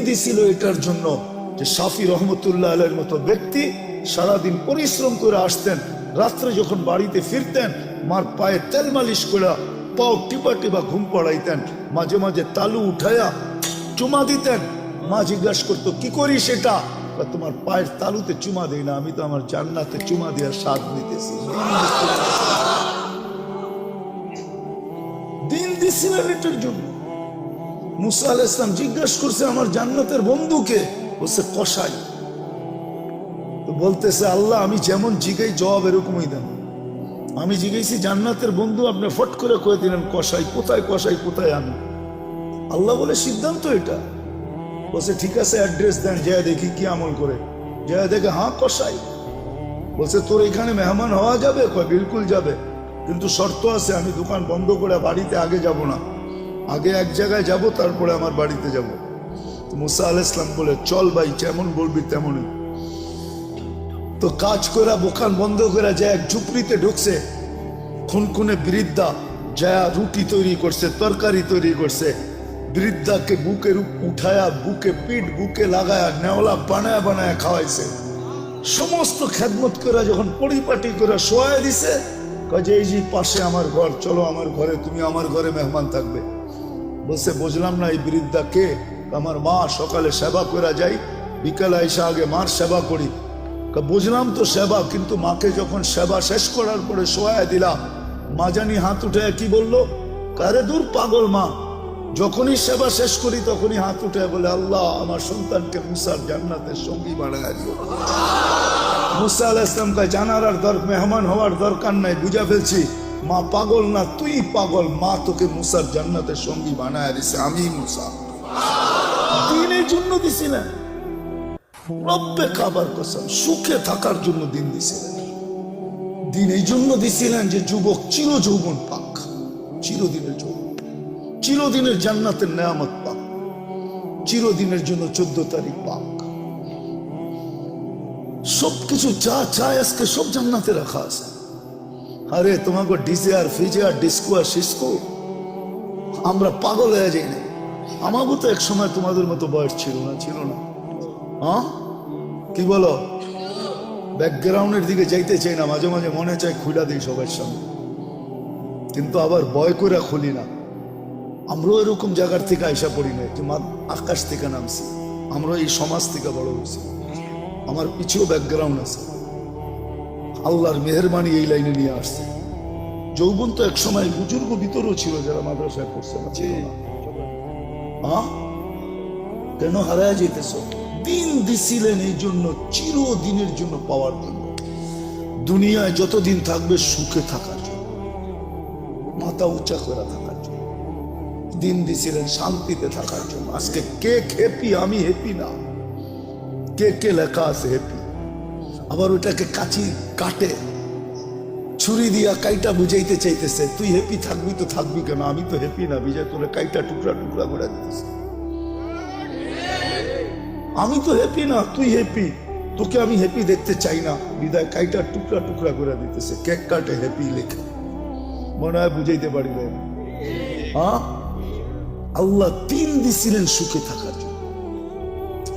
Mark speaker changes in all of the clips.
Speaker 1: দিছিল এটার জন্য যে শাফি রহমতুল্লাহ আলাইহির মতো ব্যক্তি সারাদিন পরিশ্রম করে আসতেন, রাত্রে যখন বাড়িতে ফিরতেন মার পায়ে তেল মালিশ করে পাও টিপা টিপা ঘুম পড়াইতেন, মাঝে মাঝে তালু উঠাইয়া চুমা দিতেন। মা জিজ্ঞাসা করতো কি করিস এটা? তোমার পায়ের তালুতে চুমা দেই না, আমি তো আমার জান্নাতে চুমা দেওয়ার স্বাদ নিতেছি। দিন দিছিলেন এটার জন্য। মুসা আলাইহিস সালাম জিজ্ঞাসা করছে আমার জান্নাতের বন্ধুকে, বলছে কসাই। তো বলতেছে আল্লাহ আমি যেমন জিগাই জবাব এরকমই দেন। আমি জিজ্ঞেসি জান্নাতের বন্ধু, আপনি ফট করে কয়ে দিলেন কসাই। কোথায় কসাই, কোথায় আমি? আল্লাহ বলে সিদ্ধান্ত এটা। বলছে ঠিক আছে অ্যাড্রেস দেন, যায় দেখি কি আমল করে। যায় দেখে হ্যাঁ কসাই। বলছে তোর এখানে মেহমান হওয়া যাবে? কয় বিলকুল যাবে, কিন্তু শর্ত আছে, আমি দোকান বন্ধ করে বাড়িতে আগে যাব না, আগে এক জায়গায় যাব তারপরে আমার বাড়িতে যাব। তো মুসা আলাইহিস সালাম বলে চল ভাই, যেমন বলবি তেমনই। তো কাজ করে দোকান বন্ধ করে যায় এক ঝুপড়িতে ঢুকছে। খুনখুনে বৃদ্ধা যায় রুটি তৈরি করছে, তরকারি তৈরি করছে। বৃদ্ধাকে বুকের উঠায়া বুকে পিঠ বুকে লাগায়া নেওলা বানায়া বানায়া খাওয়াইছে। সমস্ত খেদমত করে যখন পরিপাটি করে শোয়াই দিছে, কাজে এই যে পাশে আমার ঘর, চলো আমার ঘরে, তুমি আমার ঘরে মেহমান থাকবে। বলছে বুঝলাম না এই বৃদ্ধা কে? আমার মা, সকালে সেবা করে যাই, বিকালে এসে আগে মার সেবা করি। বুঝলাম তো সেবা, কিন্তু মাকে যখন সেবা শেষ করার পরে শোয়া দিলাম, মা জানি হাত উঠে কি বললো, কারে দূর পাগল মা, যখনই সেবা শেষ করি তখনই হাত উঠে বলে আল্লাহ আমার সন্তানকে মুসার জান্নাতের সঙ্গী বানায় দিও। মুসা আলাইহিস সালাম কয় জানার আর মেহমান হওয়ার দরকার নাই, বুঝা ফেলছি মা পাগল না, তুই পাগল। মা তোকে মুসার জান্নাতের সঙ্গী বানায় দিছে, আমি মুসা। দিনের জন্য দিছিলেন, রব্বে কাবার কসম, সুখে থাকার জন্য দিন দিছিলেন। দিন এই জন্য দিছিলেন যে যুবক চির যৌবন পাক, চিরদিনের যৌবন, চিরদিনের জান্নাতের নেয়ামত পাক, চিরদিনের জন্য 14 তারিখ পাক। সবকিছু যা চায় আজকে সব জান্নাতে রাখা আছে। আরে তোমাকে ডিজে আর ফিজে আর ডিস্কো আর সিস্কো আমরা পাগল হয়ে যাই না। আমারও তো এক সময় তোমাদের মতো বয়স ছিল না, ছিল না? হ্যাঁ কি বলো? ব্যাকগ্রাউন্ডের দিকে যাইতে চাই না, মাঝে মাঝে মনে চায় খুলে দিই সবার সামনে, কিন্তু আবার ভয় করে খুলি না। আমরাও এরকম জায়গার থেকে আইসা পড়ি না যে আকাশ থেকে নামছি, আমরা এই সমাজ থেকে বড় হয়েছি। আমার পিছুও ব্যাকগ্রাউন্ড আছে, আল্লাহর মেহেরবানি এই লাইনে নিয়ে আসছে। যৌবন তো এক সময় বুজুর্গ ভিতরেও ছিল যারা মাদ্রাসায় পড়ছে না, ছিল না? হ্যাঁ কেন হারায় যেতেছ? দিন দিছিলেন এই জন্য, চিরদিনের জন্য পাওয়ার জন্য। দুনিয়ায় যতদিন থাকবে সুখে থাকার জন্য, মাথা উঁচা করে থাকার জন্য। দিন দিছিলেন শান্তিতে থাকার জন্য। আজকে কে হ্যাপি? আমি হ্যাপি না। কে কে লেখা আছে হ্যাপি? আবার ওটাকে কাচি কাটে ছুরি দিয়া কাইটা বুঝাইতে চাইতেছে, তুই হ্যাপি থাকবি তো থাকবি কেন? আমি তো হ্যাপি না, বিজয় তোরে কাইটা টুকরা টুকরা করে দিতেছে। আমি তো হ্যাপি না, তুই হ্যাপি, তোকে আমি হ্যাপি দেখতে চাই না, বিদায় কাইটা টুকরা টুকরা করে দিতেছে। কেক কাটে হ্যাপি লেখা, মনে হয় বুঝাইতে পারি না। হ্যাঁ আল্লাহ দিন দিছিলেন সুখে থাকার জন্য।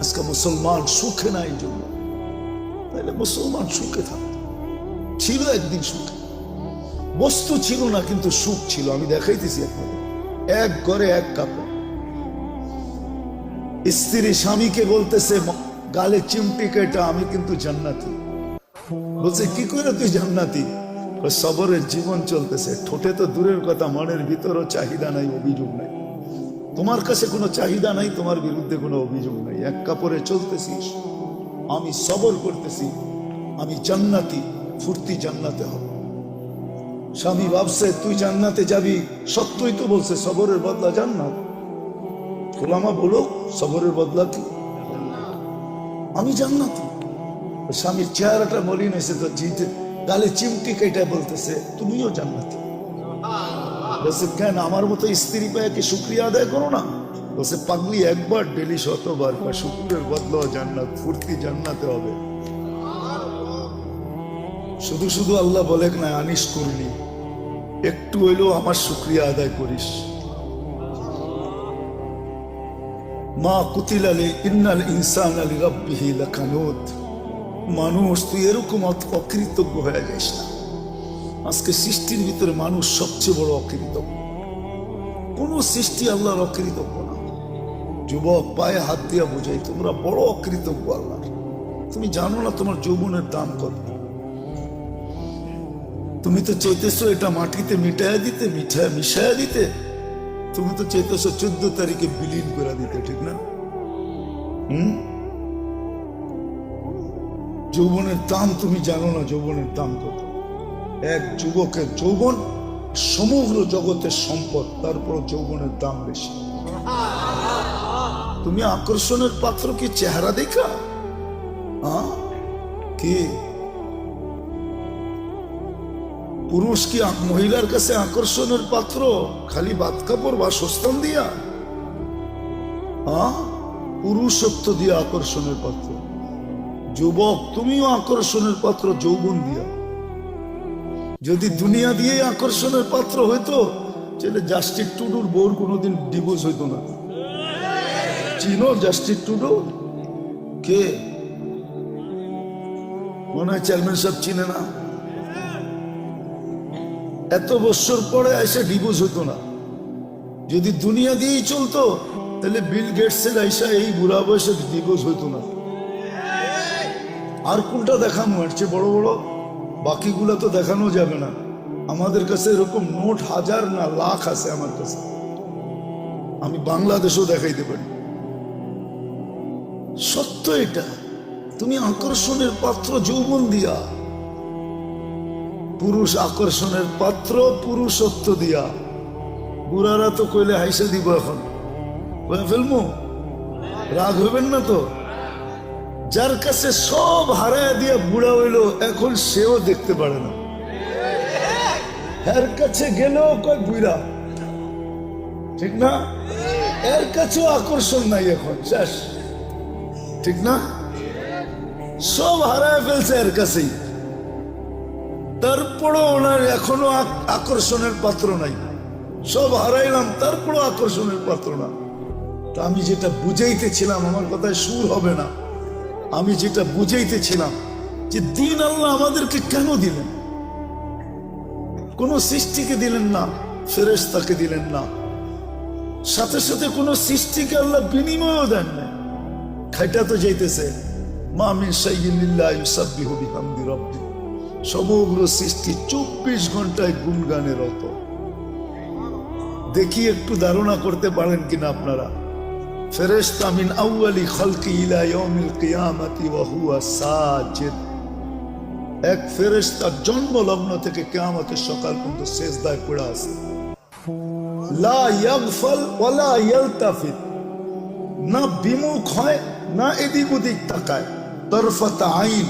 Speaker 1: আজকে মুসলমান সুখে না এই জন্য, তাহলে মুসলমান সুখে থাকত। ছিল একদিন সুখে, বস্তু ছিল না কিন্তু সুখ ছিল। আমি দেখাইতেছি আপনাদের, এক ঘরে এক কাপড়। স্ত্রী স্বামীকে বলতেছে গালে চিমটি কেটা, আমি কিন্তু জান্নাতি। বলছে কি করে তুই জান্নাতি? সবরের জীবন চলতেছে, ঠোঁটে তো দূরের কথা, মনের ভিতরও চাহিদা নাই, অভিযোগ নাই। তোমার কাছে কোনো চাহিদা নাই, তোমার বিরুদ্ধে কোনো অভিযোগ নাই। এক কাপড়ে চলতেছিস, আমি সবর করতেছি, আমি জান্নাতি, ফুর্তি জান্নাতে হবে। স্বামী ভাবছে তুই জান্নাতে যাবি, সত্যই তো বলছে সবরের বদলা জান্নাত। ওলামা বলো সবরের বদলা কি? আমি জান্নাতি। স্বামীর চেহারাটা মলিন হয়েছে তো, জিতে গালে চিমটি কেটে বলতেছে তুমিও জান্নাতি। বলছে কেন, আমার মতো স্ত্রী পায় কি শুক্রিয়া আদায় করো না? বলছে পাগলি, একবার ডেলি 100 বার, শুক্রের বদলা জান্নাত, ফুর্তি জান্নাতে হবে। শুধু শুধু আল্লাহ বলে না আনিস করলি, একটু হইলেও আমার শুক্রিয়া আদায় করিস। মা কুতিলা ইন্নাল ইনসানা লিরাব্বিহি লাকানুত। মানুষ তুই এরকম অকৃতজ্ঞ হয়ে যাস না। আজকে সৃষ্টির ভিতরে মানুষ সবচেয়ে বড় অকৃতজ্ঞ। কোন সৃষ্টি আল্লাহর অকৃতজ্ঞ না। যুবক পায়ে হাত দিয়া বোঝাই, তোমরা বড় অকৃতজ্ঞ আল্লাহ। তুমি জানো না তোমার যৌবনের দাম কত। তুমি তো চাইতেছো এটা মাটিতে মিটাইয়া দিতে, মিশাইয়া দিতে। তুমি তো চাইতেছো 14 তারিখে বিলীন করে দিতে, ঠিক না? যৌবনের দাম তুমি জানো না, যৌবনের দাম কত। এক যুবকের যৌবন সমগ্র জগতের সম্পদ, তারপর যৌবনের দাম বেশি। তুমি আকর্ষণের পাত্র কি চেহারা দেখা? কি পুরুষ কি মহিলার কাছে আকর্ষণের পাত্র খালি বাদ কাপড় বা সস্তান দিয়া? পুরুষত্ব দিয়া আকর্ষণের পাত্র। যুবক তুমিও আকর্ষণের পাত্র যৌবন দিয়া। যদি দুনিয়া দিয়ে আকর্ষণের পাত্র হইতো তাহলে জাস্টিস টুডুর বউর কোনোদিন ডিভোর্স হইতো না। চিনো জাস্টিস টুডু? কে? মনে হয় চেয়ারম্যান সাহেব চিনে না। এত বছর পরে এসে ডিভোর্স হইতো না। যদি দুনিয়া দিয়েই চলতো তাহলে বিল গেটসের আইসা এই বুড়া বয়সে ডিভোর্স হইতো না। আর কোনটা দেখানো? এর চেয়ে বড় বড় বাকিগুলো তো দেখানো যাবে না। আমাদের কাছে এরকম নোট হাজার না লাখ আছে আমার কাছে। আমি বাংলাদেশও দেখাইতে পারি। সত্য এটা। তুমি আকর্ষণের পাত্র যৌবন দিয়া। পুরুষ আকর্ষণের পাত্র পুরুষত্ব দিয়া। বুড়ারা তো কইলে হাইসা দিব, এখন ফেলবো, রাগ হইবেন না তো। যার কাছে সব হারায় দিয়া বুড়া হইল, এখন সেও দেখতে পারে না। এর কাছে গেলেও কয় বুড়া, ঠিক না? এর কাছেও আকর্ষণ নাই, এখন শেষ, ঠিক না? সব হারায় ফেলছে এর কাছেই, তারপরও ওনার এখনো আকর্ষণের পাত্র নাই। সব হারাইলাম, তারপরও আকর্ষণের পাত্র না। তা আমি যেটা বুঝাইতেছিলাম, আমার কথায় সুর হবে না, আমি যেটা বুঝাইতেছিলাম যে দিন আল্লাহ আমাদেরকে কেন দিলেন? কোন সৃষ্টিকে দিলেন না, ফেরেশতাকে দিলেন না, সাথে সাথে কোন সৃষ্টিকে আল্লাহ বিনিময়ও দেন না। খাইটা তো যাইতেছে, মা মিন শাইইন ইল্লা ইউসাব্বিহু বিহামদি রাব্বি। সমগ্র সৃষ্টি 24 ঘন্টায় গুণগানে রত। দেখি একটু ধারণা করতে পারেন কিনা আপনারা। ফেরেশতা মিন আউয়ালি খালকি ইলা ইয়াউমিল কিয়ামাতি ওয়া হুয়া সাজিদ। এক ফেরেশতা জন্মলগ্ন থেকে কিয়ামতের সকাল পর্যন্ত সিজদায় পড়ে আছে। লা ইয়াগফাল ওয়া লা ইয়ালতাফিত। না বিমুখ হয়, না এদিক ওদিক তাকায়। তরফাত আইন,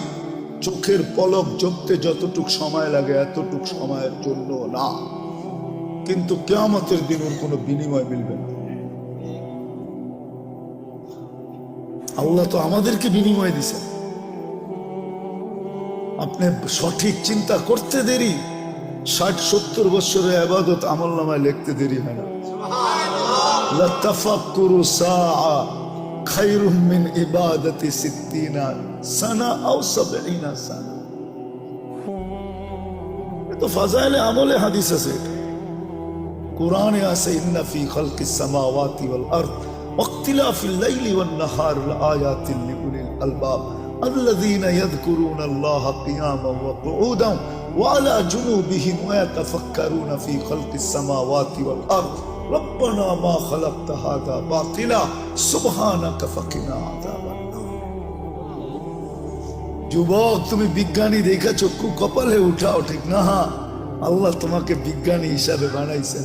Speaker 1: চোখের পলক জপতে যতটুক সময় লাগে এতটুক সময়ের জন্য না। কিন্তু কিয়ামতের দিন ওর কোনো বিনিময় মিলবে না। আল্লাহ তো আমাদেরকে বিনিময় দিছে। আপনি সঠিক চিন্তা করতে দেরি, 60-70 বছরের ইবাদত আমলনামায় লিখতে দেরি হয় না। লা তাফাক্কুরু সাআ খায়রুম মিন ইবাদাতি 60 সানা আও 70 সানা। তো ফাজাইলে আমলে হাদিস আছে, কোরআনে আছে, ইন্না ফি খালকিস সামাওয়াতি ওয়াল আরদ ওয়াক্তিলাফিল লাইলি ওয়ান নাহার লাআয়াতিন লিউলিল আলবাব الذين يذكرون الله قياما وقعودا وعلى جنوبهم ويتفكرون في خلق السماوات والأرض ربنا ما خلقت هذا باطلا سبحانك فقنا عذاب النار। যুবক তুমি বিজ্ঞানী দেখা চক্ষু কপালে উঠাও, ঠিক না? আল্লাহ তোমাকে বিজ্ঞানী হিসাবে বানাইছেন,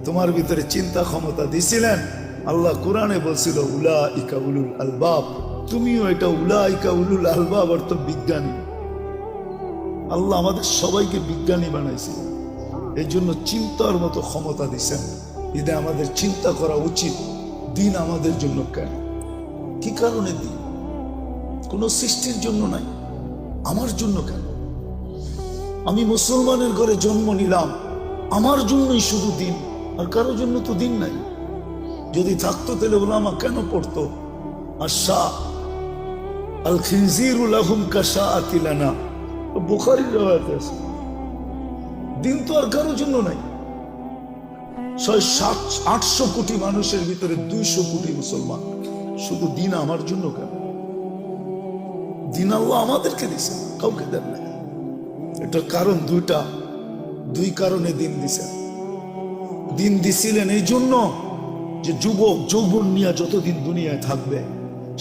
Speaker 1: তোমার ভিতরে চিন্তা ক্ষমতা দিছিলেন। আল্লাহ কোরআনে বলছিল উলাইকা উলুল আলবাব। তুমিও এটা উলাইকা উলুল আলবাব অর্থ বিজ্ঞানী। আল্লাহ আমাদের সবাইকে বিজ্ঞানী বানাইছে, এই জন্য চিন্তার মতো ক্ষমতা দিচ্ছেন। এতে আমাদের চিন্তা করা উচিত, দিন আমাদের জন্য কেন, কি কারণে দিন? কোন সৃষ্টির জন্য নাই, আমার জন্য কেন? আমি মুসলমানের ঘরে জন্ম নিলাম, আমার জন্যই শুধু দিন, আর কারোর জন্য তো দিন নাই। যদি থাকতো তাহলে ওলামা কেন পড়তো? আশা আল খিনজিরু লাহুম কাশাআতি লানা, বুখারীর riwayat আছে। দিন তো আর কারোর জন্য নাই। 600-800 কোটি মানুষের ভিতরে 200 কোটি মুসলমান, শুধু দিন আমার জন্য কেন? দিন আল্লাহ আমাদেরকে দিয়েছেন, কাউকে দেন না। এটার কারণ দুই কারণে দিন দিছেন। দিন দিছিলেন এই জন্য যে যুবক যৌবন নিয়ে যতদিন দুনিয়ায় থাকবে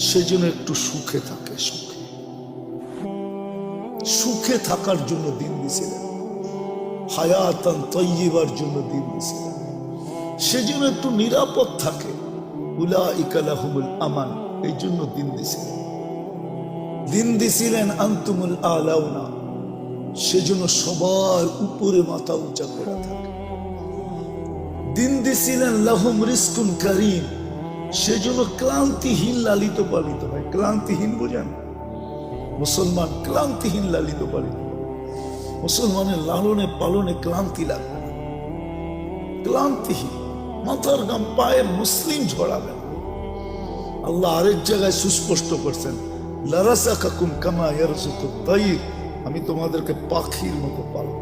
Speaker 1: সেজন্য একটু সুখে থাকে, সুখে থাকার জন্য দিন দিছিলেন। হায়াতান তাইয়্যিবার জন্য দিন দিছিলেন, সেজন্য একটু নিরাপদ থাকে। উলাইকা লাহুমুল আমান, এই জন্য দিন দিছিলেন। দিন দিছিলেন আনতুমুল আলাউনা, সেজন্য সবার উপরে মাথা উঁচা করে থাকে। দিন দিছিলেন লাহুম রিজকুন কারীম, সেজন্য ক্লান্তিহীন লালিত পালিত হয়। ক্লান্তিহীন বোঝেন? মুসলমান ক্লান্তিহীন লালিত পালিত। মুসলমানের লালনে পালনে ক্লান্তি লাগবে না, ক্লান্তিহীন, মাথার গাম পায়ের মুসলিম ঝরাবে না। আল্লাহ আরেক জায়গায় সুস্পষ্ট করছেন, লারাসাকাকুম কামা ইয়ারযুকুত তাইর, আমি তোমাদেরকে পাখির মতো পালব।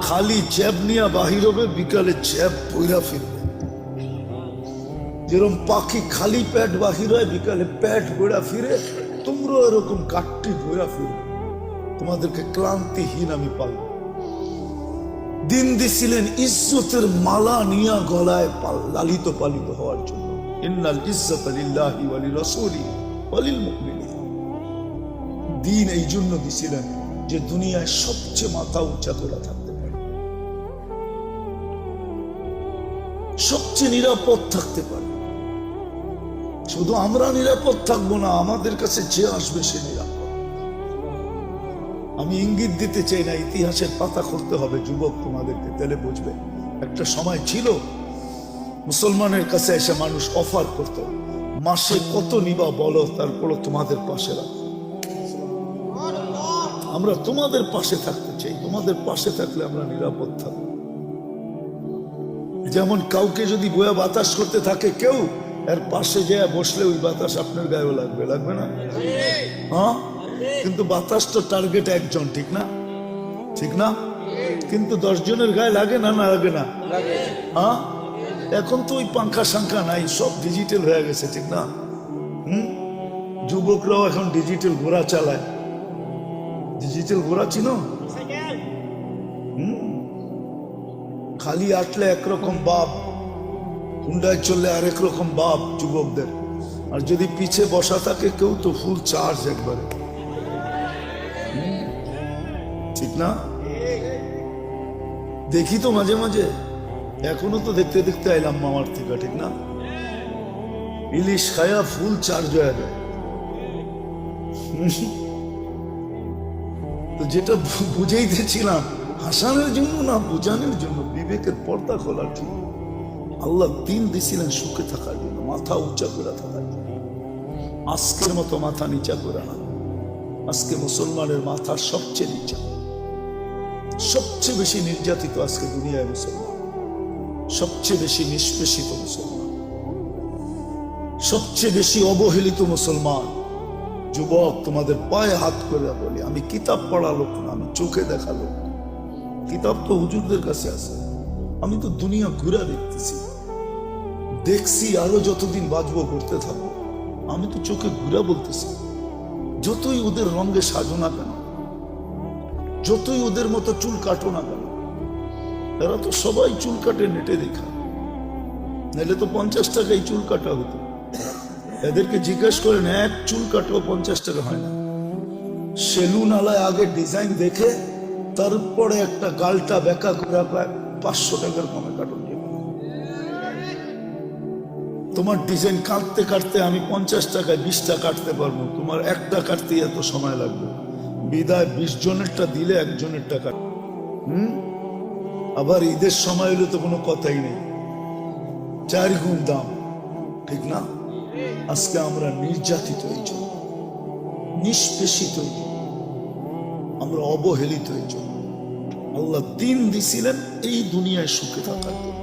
Speaker 1: খালি জ্যাব নিয়ে বাহির হবে, বিকালে জ্যাব বইরা ফিরবে। যেরকম পাখি খালি পেট বাহির হয়, বিকালে পেট বইরা ফিরে, তোমরা এরকম কাটটি বইরা ফিরবে। তোমাদেরকে ক্লান্তিহীন আমি পালব। দিন দিছিলেন ইজ্জতের মালা নিয়া গলায় লালিত পালিত হওয়ার জন্য। ইন্নাল ইজ্জাতা লিল্লাহি ওয়া লিরাসূলিহি ওয়া লিল মুমিনিন। দিন এই জন্য দিছিলেন যে দুনিয়ায় সবচেয়ে মাথা উঁচা করে থাকতে পারে, সবচেয়ে নিরাপদ থাকতে পারে। শুধু আমরা নিরাপদ থাকবো না, আমাদের কাছে যে আসবে সে নিরাপদ। আমি ইঙ্গিত দিতে চাই না, ইতিহাসের পাতা খুলতে হবে যুবক তোমাদেরকে, তাহলে বুঝবে। একটা সময় ছিল মুসলমানের কাছে এসে মানুষ অফার করত, মাসে কত নিবা বলো, তারপরও তোমাদের পাশে রাখো। আমরা তোমাদের পাশে থাকতে চাই, তোমাদের পাশে থাকলে আমরা নিরাপদ থাকবো। যেমন কাউকে যদি বয়া বাতাস করতে থাকে কেউ, এর পাশে যে বসলে ওই বাতাস আপনার গায়েও লাগবে, লাগবে না? হ্যাঁ, কিন্তু বাতাস তো টার্গেট একজন, ঠিক না? ঠিক না? কিন্তু 10 জনের গায়ে লাগে না, না লাগে না? হ্যাঁ, এখন তো ওই পাঙ্খা সাংখা নাই, সব ডিজিটাল হয়ে গেছে, ঠিক না? যুবকরাও এখন ডিজিটাল ঘোড়া চালায়। ডিজিটাল ঘোড়া চিনো? খালি আটলে একরকম বাপ, হুন্ডায় চললে আরেক রকম বাপ যুবকদের। আর যদি পিছে বসা থাকে কেউ, তো ফুল চার্জ একবারে, ঠিক না? দেখি তো মাঝে মাঝে, এখনো তো দেখতে দেখতে আইলাম মামার থেকে, ঠিক না? ইলিশ খায়া ফুল চার্জ হয়ে যায়। তো যেটা বুঝাইতেছিলাম, হাসানের জন্য না, বুঝানোর জন্য, বিবেকের পর্দা খোলার জন্য। আল্লাহ দিন দিছিলেন সুখে থাকার জন্য, মাথা উঁচা করে থাকার জন্য। আজকের মতো মাথা নিচা করে না। আজকে মুসলমানের মাথা সবচেয়ে নিচা, সবচেয়ে বেশি নির্যাতিত আজকে দুনিয়ায় মুসলমান, সবচেয়ে বেশি নিষ্পেষিত মুসলমান, সবচেয়ে বেশি অবহেলিত মুসলমান। যুবক, তোমাদের পায়ে হাত করে বলি, আমি কিতাব পড়া লোক না, আমি চোখে দেখা লোক। কিতাব তো হুজুরদের কাছে আছে, আমি তো দুনিয়া ঘুরে দেখছি, আরো যতদিন বাঁচবো করতে থাকবো। আমি তো চোখে ঘুরে বলতেছি, যতই ওদের রঙে সাজো না কেন, যতই ওদের মতো চুল কাটো না কেন, এরা তো সবাই চুল কাটে নেটে দেখা, নাহলে তো 50 টাকায় চুল কাটা হতো। এদেরকে জিজ্ঞেস করেন, এক চুল কাটো 50 টাকা হয় না। সেলুন আলায় আগে ডিজাইন দেখে তারপরে একটা গালটা বেঁকা করে 500 টাকার কমে কাটুন। তোমার ডিজাইন কাটতে কাটতে আমি 50 টাকায় 20টা কাটতে পারবো, তোমার একটা কাটতে এত সময় লাগবে। বিদায় 20 জনেরটা দিলে 1 জনের টাকা। আবার ঈদের সময় হলে তো কোনো কথাই নেই, 4 গুণ দাম, ঠিক না? আজকে আমরা নির্যাতিত হয়েছি, নিষ্পেষিত হয়েছি, আমরা অবহেলিত হয়েছি। আল্লাহ দিন দিছিলেন এই দুনিয়ায় সুখে থাকার জন্য।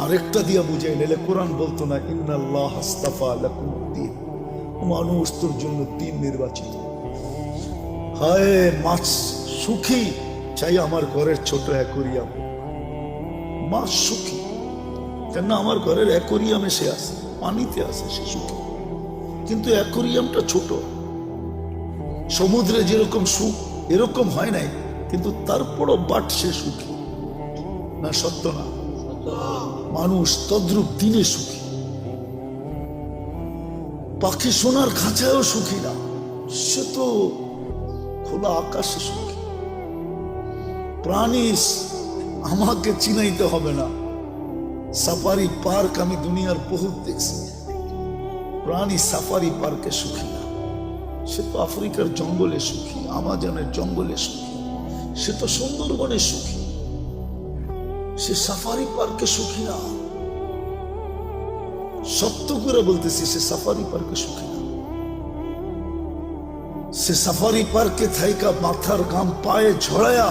Speaker 1: আরেকটা দিয়া বুঝাই, নাহলে কোরআন বলতো না ইন্নাল্লাহ আস্তাফা লাকুমুদ্দিন, মানুষ তোর জন্য দিন নির্বাচিত। হায় মাছ সুখী চাই আমার ঘরের ছোট অ্যাকোরিয়াম, মাছ সুখী কেন আমার ঘরের অ্যাকোরিয়ামে সে আছে, পানিতে আছে, সে সুখী। কিন্তু অ্যাকোরিয়ামটা ছোট, সমুদ্রে যেরকম সুখ এরকম হয় নাই, কিন্তু তারপরও বাট সে সুখী না, সত্য না? মানুষ তদ্রুপ দিনে সুখী, পাখি সোনার খাঁচায়ও সুখী না, সে তো খোলা আকাশে সুখী। প্রাণী আমাকে চিনাইতে হবে না, সাফারি পার্ক আমি দুনিয়ার বহুত দেখছি, প্রাণী সাফারি পার্কে সুখী না, সে তো আফ্রিকার জঙ্গলে সুখী, আমাজনের জঙ্গলে সুখী, সে তো সুন্দরবনে সুখী, সে সাফারি পার্কে সুখী না। সত্য করে বলতেছি, সে সাফারি পার্কে সুখী না। সে সাফারি পার্কে থাইকা মাথার ঘাম পায়ে ঝরায়া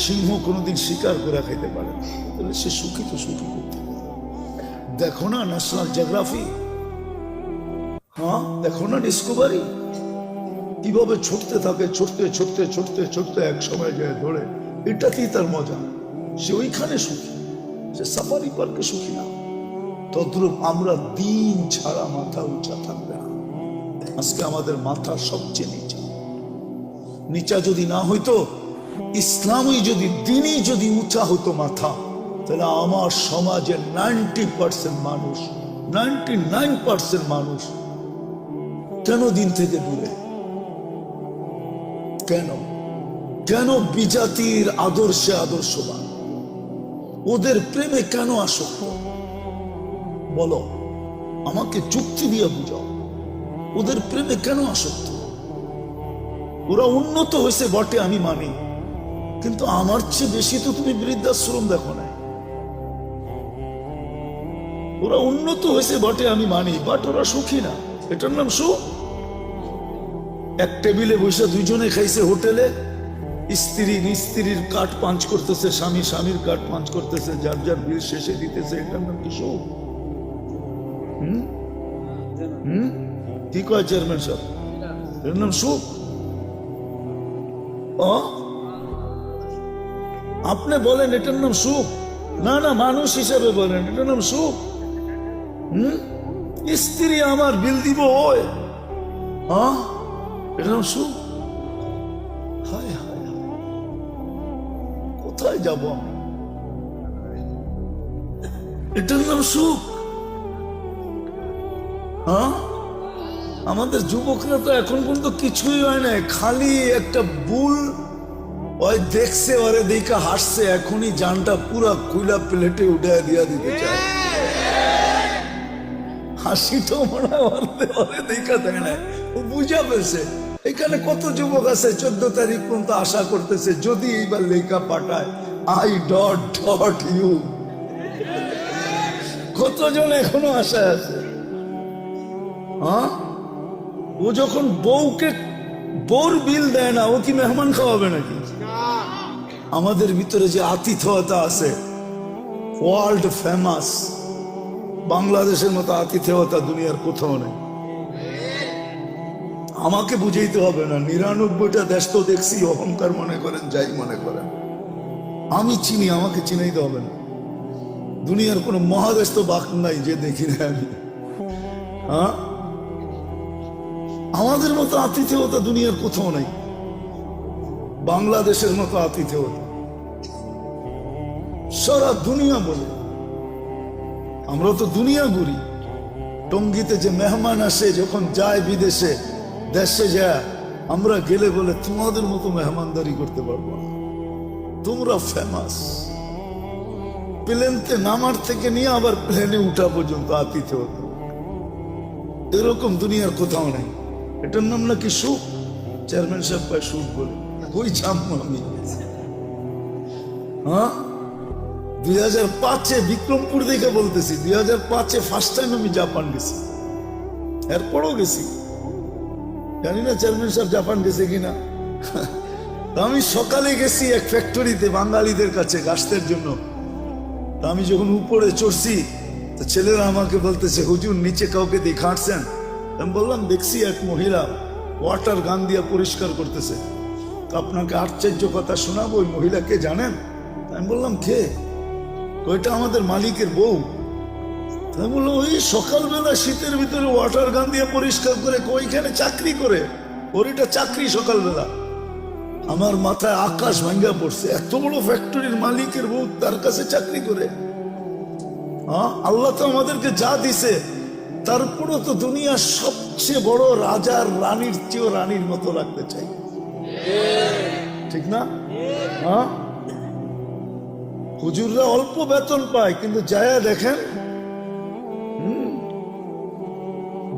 Speaker 1: সিংহ কোনোদিন শিকার করে খাইতে পারে না, তাহলে সে সুখী তো সুখী করতে। দেখো না ন্যাশনাল জিওগ্রাফি, হ্যাঁ দেখো না ডিসকভারি, কিভাবে ছুটতে থাকে, ছুটতে ছুটতে ছুটতে ছুটতে এক সময় যায় ধরে, এটাতেই তার মজা, সে ওইখানে সুখী, সে সাফারি পার্কে সুখী না। তদ্রুপ আমরা দিন ছাড়া মাথা উঁচা থাকবে না। আজকে আমাদের মাথা সবচেয়ে নিচা, নিচা যদি না হইতো, ইসলামই যদি, দিনই যদি উঁচা হতো মাথা, তাহলে আমার সমাজের 90% মানুষ, 99% মানুষ কেন দিন থেকে দূরে? কেন কেন বিজাতির আদর্শে আদর্শবান, ওদের প্রেমে কেন আসক্ত? বলো, আমাকে যুক্তি দিয়ে বুঝাও, ওদের প্রেমে কেন আসক্ত? ওরা উন্নত হয়েছে বটে, আমি মানি, কিন্তু আমার চেয়ে বেশি তো তুমি বৃদ্ধাশ্রম দেখো না। ওরা উন্নত হয়েছে বটে, আমি মানি, বাট ওরা সুখী না। এটার নাম সুখ? এক টেবিলে বসে দুইজনে খাইছে হোটেলে, স্ত্রী স্ত্রীর কাঠ পাঞ্চ করতেছে, স্বামী স্বামীর কাঠ পাঞ্চ করতেছে, যার যার বিল শেষে দিতেছে, এটার নাম কি সুখ? কি কয় চেয়ারম্যান সাহেব, এর নাম সুখ? আপনি বলেন এটার নাম সুখ? না না, মানুষ হিসাবে বলেন এটার নাম সুখ? স্ত্রী আমার বিল দিব, ওই এটার নাম সুখ? হায় হায়, কোথায় যাব? এটার নাম সুখ? আমাদের যুবকরা তো এখন পর্যন্ত কিছুই হয় না, খালি একটা বুল ওই দেখছে, ওরে দেখা হাসছে, এখনই জানটা পুরা কুইলা প্লেটে উঠে দিয়া দিতে চায়। হাসি তো মনে হয় ওরে দেখা দেয় না, ও বুঝা পেয়েছে। এখানে কত যুবক আছে 14 তারিখ পর্যন্ত আশা করতেছে, যদি এইবার লেখা পাঠায় আই ডট ডট ইউ। কতজন এখনো আশায় আছে? ও যখন বউকে বউর বিল দেয় না, ও কি মেহমান খাওয়াবে নাকি? আমাদের ভিতরে যে আতিথেয়তা আছে, ওয়ার্ল্ড ফেমাস, বাংলাদেশের মতো আতিথেয়তা দুনিয়ার কোথাও নেই। আমাকে বুঝাইতে হবে না, 99টা দেশ তো দেখছি, অহংকার মনে করেন যাই মনে করেন, আমি চিনি, আমাকে চিনাইতে হবে না। দুনিয়ার কোনো মহাদেশ তো বাক নাই যে দেখি না আমি। আমাদের মতো আতিথেয়তা দুনিয়ার কোথাও নাই, বাংলাদেশের মতো আতিথেয়তা সারা দুনিয়া বলে। আমরা তো দুনিয়া ঘুরি, টঙ্গিতে যে মেহমান আসে যখন যায় বিদেশে, দেশে যায়, আমরা গেলে বলে তোমাদের মতো মেহমানদারি করতে পারবো না, তোমরা ফেমাস। প্লেনতে নামার থেকে নিয়ে আবার প্লেনে উঠা পর্যন্ত আতিথেয়তা, এরকম দুনিয়ার কোথাও নেই। এটার নাম নাকি সুখ? চেয়ারম্যান সাহেব ভাই সুখ বলে ওই জামু আমি। 2005-এ বিক্রমপুর দেখে বলতেছি, 2005-এ ফার্স্ট টাইম আমি জাপান গেছি, এরপরও গেছি, জানি না চেয়ারম্যান সাহেব জাপান গেছে কিনা। আমি সকালে গেছি এক ফ্যাক্টরিতে বাঙালিদের কাছে গাছের জন্য, তা আমি যখন উপরে চড়ছি, তো ছেলেরা আমাকে বলতেছে, হুজুর নিচে কাউকে দেখাচ্ছেন? আমি বললাম, দেখছি এক মহিলা ওয়াটার গান দিয়ে পরিষ্কার করতেছে। আপনাকে আশ্চর্য কথা শোনাবো, ওই মহিলাকে জানেন? আমি বললাম, কে? ওইটা আমাদের মালিকের বউ। আমি বললাম, ওই সকালবেলা শীতের ভিতরে ওয়াটার গান দিয়ে পরিষ্কার করে, ওইখানে চাকরি করে, ওর এটা চাকরি সকালবেলা। আমার মাথায় আকাশ ভাঙ্গা পড়ছে, এত বড় ফ্যাক্টরির মালিকের বউ তার কাছে চাকরি করে। আল্লাহ তো আমাদেরকে যা দিছে, তারপরও তো দুনিয়ার সবচেয়ে বড় রাজার রানীর চেয়েও রানীর মতো রাখতে চাই, ঠিক না? হুজুররা অল্প বেতন পায়, কিন্তু যায়া দেখেন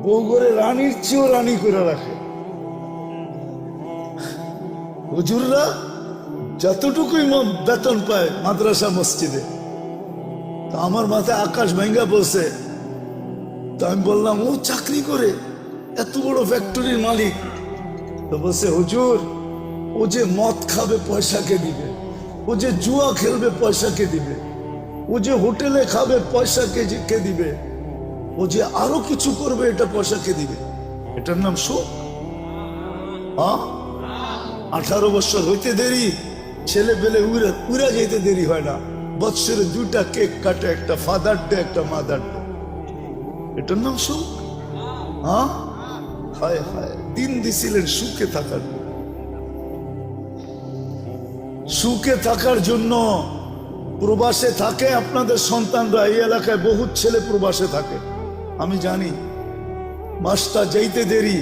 Speaker 1: বউ করে রানীর চেয়েও রানী করে রাখে। হুজুররা যতটুকুই বেতন পায় মাদ্রাসা মসজিদে, তা আমার মাথায় আকাশ ভাঙ্গা বলছে। তো আমি বললাম, ও চাকরি করে, এত বড় ফ্যাক্টরির মালিক। তো বলছে, হুজুর ও যে মদ খাবে পয়সা কে দিবে, ও যে জুয়া খেলবে পয়সা কে দিবে, ও যে হোটেলে খাবে পয়সা কে দিবে, ও যে আরো কিছু করবে এটা পয়সা কে দিবে? এটার নাম সুখ? 18 বছর হইতে দেরি, ছেলে পেলে উড়া যেতে দেরি হয় না। বৎসরে 2টা কেক কাটে, একটা ফাদার ডে, একটা মাদার ডে। এটার নাম সুখ? হায় হায়, দিন দিছিলেন সুখে থাকার, সুখে থাকার জন্য। প্রবাসে থাকে আপনাদের সন্তানরা, এই এলাকায় বহুত ছেলে প্রবাসে থাকে, আমি জানি। মাসটা যাইতে দেরি,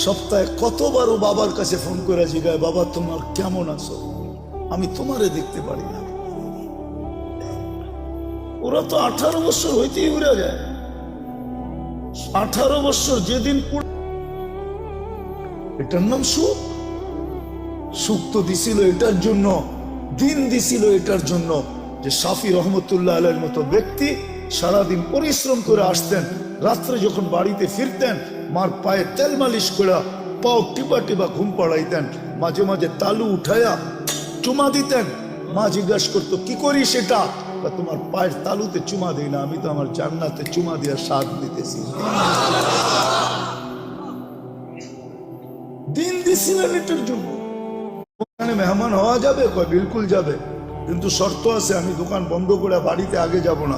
Speaker 1: সপ্তাহে কতবারও বাবার কাছে ফোন করে জিগায়, বাবা তোমার কেমন আছো, আমি তোমারে দেখতে পারি না। ওরা তো 18 বছর হইতেই উড়ে যায়। 18 বছর যেদিন, এটার নাম সুখ? সুখ তো দিছিল এটার জন্য, দিন দিছিল এটার জন্য যে শাফি রহমতুল্লাহ আলাইহির মতো ব্যক্তি সারাদিন পরিশ্রম করে আসতেন, রাত্রে যখন বাড়িতে ফিরতেন মার পায়ে তেল মালিশ করে পাও টিপা টিপা ঘুম পাড়াইতেন, মাঝে মাঝে তালু উঠাইয়া চুমা দিতেন। মা জিজ্ঞাসা করতো, কি করি সেটা? তোমার পায়ের তালুতে চুমা দিই না, আমি তো আমার জান্নাতে চুমা দিয়ে স্বাদ দিতেছি। দিন দিছিলেন এটার জন্য। ওখানে মেহমান হওয়া যাবে? বিলকুল যাবে, কিন্তু শর্ত আছে, আমি দোকান বন্ধ করে বাড়িতে আগে যাব না।